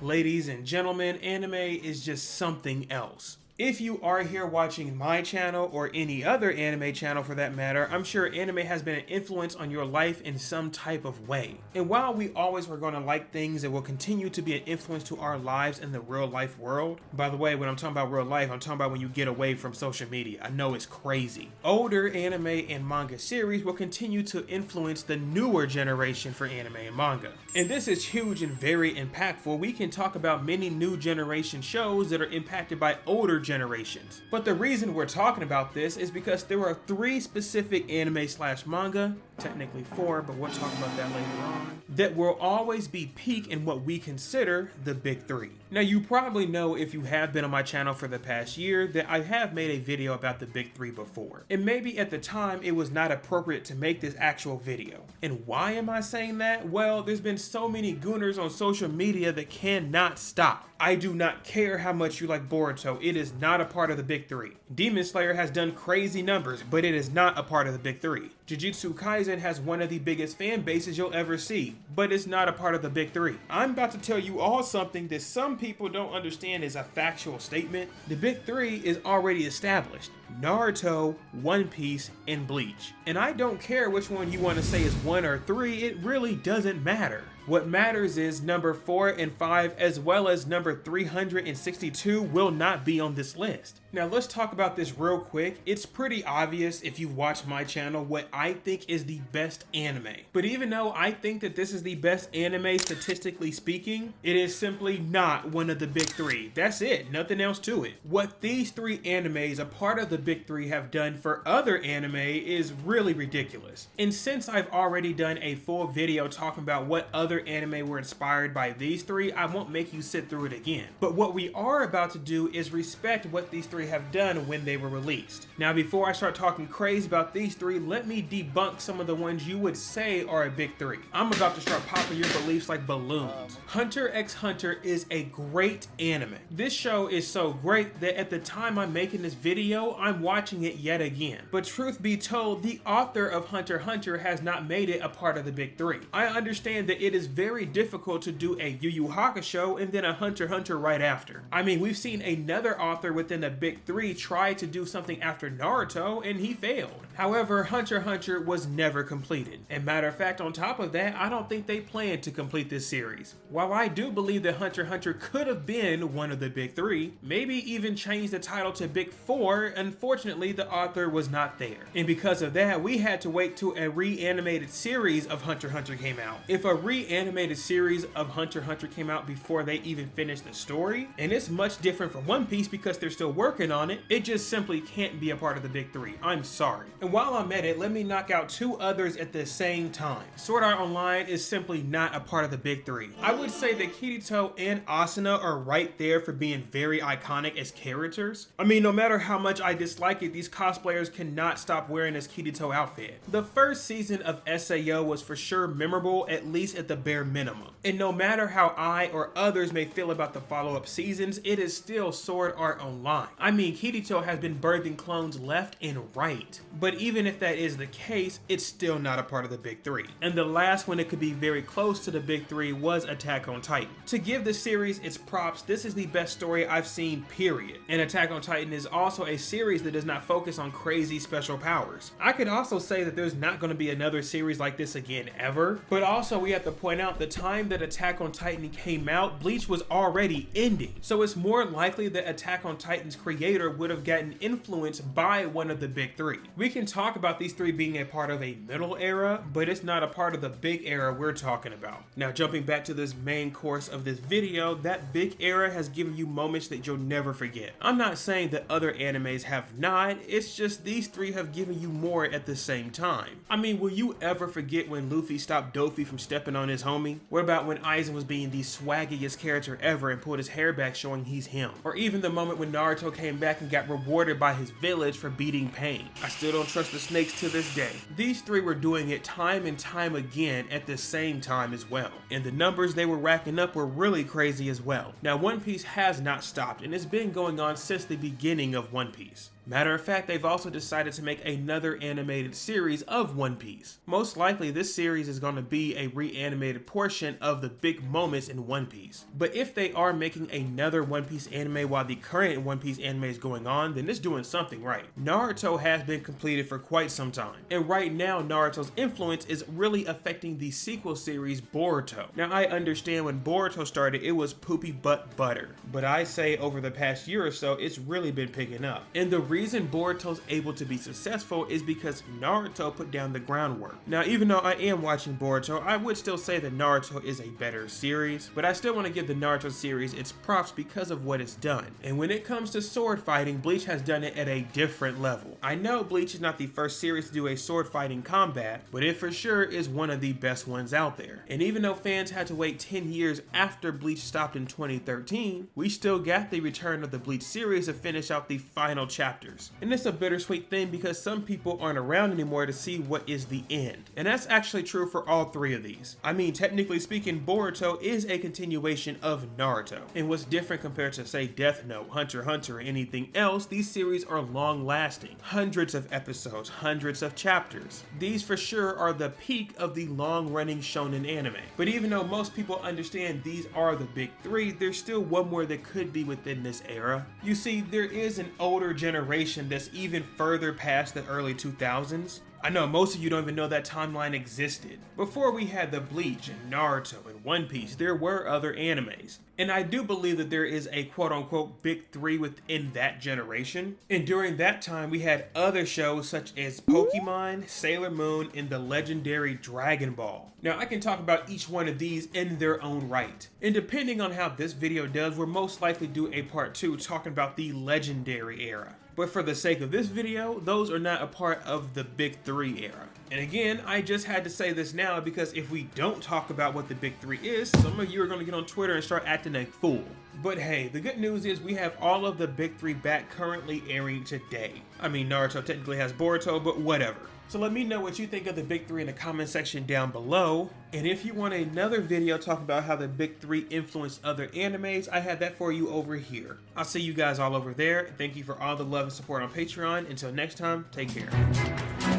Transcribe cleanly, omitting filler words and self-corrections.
Ladies and gentlemen, anime is just something else. If you are here watching my channel or any other anime channel for that matter, I'm sure anime has been an influence on your life in some type of way. And while we always were going to like things that will continue to be an influence to our lives in the real life world, by the way, when I'm talking about real life, I'm talking about when you get away from social media. I know it's crazy. Older anime and manga series will continue to influence the newer generation for anime and manga. And this is huge and very impactful. We can talk about many new generation shows that are impacted by older generations. But the reason we're talking about this is because there are 3 specific anime / manga, technically 4, but we'll talk about that later on, that will always be peak in what we consider the big 3. Now you probably know, if you have been on my channel for the past year, that I have made a video about the big 3 before. And maybe at the time it was not appropriate to make this actual video. And why am I saying that? Well, there's been so many gooners on social media that cannot stop. I do not care how much you like Boruto, it is not a part of the big 3. Demon Slayer has done crazy numbers, but it is not a part of the big 3. Jujutsu Kaisen has one of the biggest fan bases you'll ever see, but it's not a part of the big 3. I'm about to tell you all something that some people don't understand is a factual statement. The big 3 is already established: Naruto, One Piece, and Bleach. And I don't care which one you want to say is 1 or 3, it really doesn't matter. What matters is number 4 and 5, as well as number 362, will not be on this list. Now let's talk about this real quick. It's pretty obvious if you've watched my channel what I think is the best anime. But even though I think that this is the best anime statistically speaking, it is simply not one of the big 3. That's it, nothing else to it. What these 3 animes, a part of the big 3, have done for other anime is really ridiculous. And since I've already done a full video talking about what other anime were inspired by these 3, I won't make you sit through it again. But what we are about to do is respect what these 3 have done when they were released. Now before I start talking crazy about these 3, let me debunk some of the ones you would say are a big 3. I'm about to start popping your beliefs like balloons. Hunter x Hunter is a great anime. This show is so great that at the time I'm making this video, I'm watching it yet again. But truth be told, the author of Hunter x Hunter has not made it a part of the big 3. I understand that it is very difficult to do a Yu Yu Hakusho and then a Hunter x Hunter right after. I mean, we've seen another author within the big 3 try to do something after Naruto and he failed. However, Hunter x Hunter was never completed. And matter of fact, on top of that, I don't think they planned to complete this series. While I do believe that Hunter x Hunter could have been one of the big 3, maybe even change the title to big 4, unfortunately the author was not there. And because of that, we had to wait till a reanimated series of Hunter x Hunter came out. If a reanimated series of Hunter x Hunter came out before they even finished the story, and it's much different from One Piece because they're still working on it, it just simply can't be a part of the big 3. I'm sorry. And while I'm at it, let me knock out 2 others at the same time. Sword Art Online is simply not a part of the big 3. I would say that Kirito and Asuna are right there for being very iconic as characters. I mean, no matter how much I dislike it, these cosplayers cannot stop wearing this Kirito outfit. The first season of SAO was for sure memorable, at least at the bare minimum. And no matter how I or others may feel about the follow-up seasons, it is still Sword Art Online. I mean, Kirito has been birthing clones left and right. But even if that is the case, it's still not a part of the big 3. And the last one that could be very close to the big 3 was Attack on Titan. To give the series its props, this is the best story I've seen, period. And Attack on Titan is also a series that does not focus on crazy special powers. I could also say that there's not going to be another series like this again ever, but also we have to point out the time that Attack on Titan came out, Bleach was already ending. So it's more likely that Attack on Titan's creator would have gotten influenced by one of the big 3. We can talk about these 3 being a part of a middle era, but it's not a part of the big era we're talking about. Now jumping back to this main course of this video, that big era has given you moments that you'll never forget. I'm not saying that other animes have not, it's just these 3 have given you more at the same time. I mean, will you ever forget when Luffy stopped Doffy from stepping on his homie? What about when Aizen was being the swaggiest character ever and pulled his hair back showing he's him? Or even the moment when Naruto came back and got rewarded by his village for beating Pain. I still don't trust the snakes to this day. These 3 were doing it time and time again at the same time as well. And the numbers they were racking up were really crazy as well. Now One Piece has not stopped and it's been going on since the beginning of One Piece. Matter of fact, they've also decided to make another animated series of One Piece. Most likely, this series is going to be a reanimated portion of the big moments in One Piece. But if they are making another One Piece anime while the current One Piece anime is going on, then it's doing something right. Naruto has been completed for quite some time, and right now Naruto's influence is really affecting the sequel series Boruto. Now I understand when Boruto started, it was poopy butt butter, but I say over the past year or so, it's really been picking up. And the reason Boruto's able to be successful is because Naruto put down the groundwork. Now, even though I am watching Boruto, I would still say that Naruto is a better series, but I still want to give the Naruto series its props because of what it's done. And when it comes to sword fighting, Bleach has done it at a different level. I know Bleach is not the first series to do a sword fighting combat, but it for sure is one of the best ones out there. And even though fans had to wait 10 years after Bleach stopped in 2013, we still got the return of the Bleach series to finish out the final chapters. And it's a bittersweet thing because some people aren't around anymore to see what is the end. And that's actually true for all three of these. I mean, technically speaking, Boruto is a continuation of Naruto. And what's different compared to, say, Death Note, Hunter x Hunter, or anything else, these series are long lasting. Hundreds of episodes, hundreds of chapters. These for sure are the peak of the long running shonen anime. But even though most people understand these are the big three, there's still one more that could be within this era. You see, there is an older generation that's even further past the early 2000s. I know most of you don't even know that timeline existed. Before we had the Bleach and Naruto and One Piece, there were other animes. And I do believe that there is a quote-unquote big three within that generation. And during that time, we had other shows such as Pokemon, Sailor Moon, and the legendary Dragon Ball. Now, I can talk about each one of these in their own right. And depending on how this video does, we'll most likely do a part 2 talking about the legendary era. But for the sake of this video, those are not a part of the big three era. And again, I just had to say this now because if we don't talk about what the big three is, some of you are going to get on Twitter and start acting a fool. But hey, the good news is we have all of the big three back currently airing today. I mean, Naruto technically has Boruto, but whatever. So let me know what you think of the big three in the comment section down below. And if you want another video talking about how the big three influenced other animes, I have that for you over here. I'll see you guys all over there. Thank you for all the love and support on Patreon. Until next time, take care.